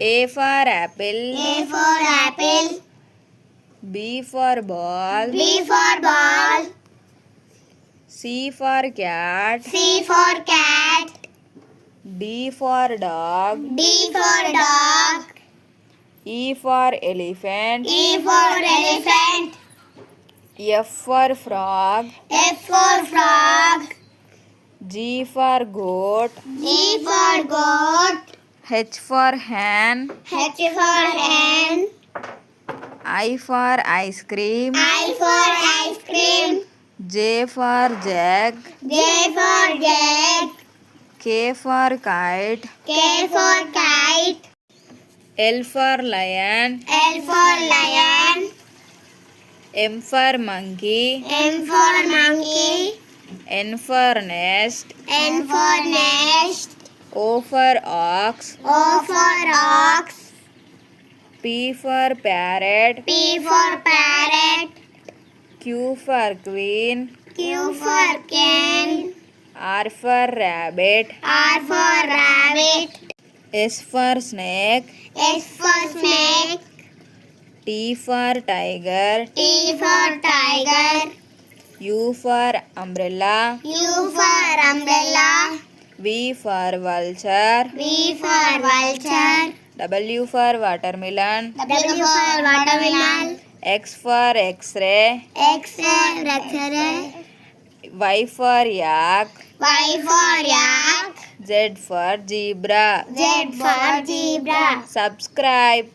A for apple. A for apple. B for ball. B for ball. C for cat. C for cat. D for dog. D for dog. E for elephant. E for elephant. F for frog. F for frog. G for goat. G for goat. H for hen. H for hen. I for ice cream. I for ice cream. J for jag. J for jag. K for kite. K for kite. L for lion. L for lion. M for monkey. M for monkey. N for nest. N for nest. O for ox. O for ox. P for parrot. P for parrot. Q for queen. Q for king. R for rabbit. R for rabbit. S for snake. S for snake. T for tiger. T for tiger. U for umbrella. U for umbrella. V for vulture. V for vulture. W for watermelon. W for watermelon. X for x-ray. X for X-ray. Y for yak. Y for yak. Z for zebra. Z for zebra. Subscribe.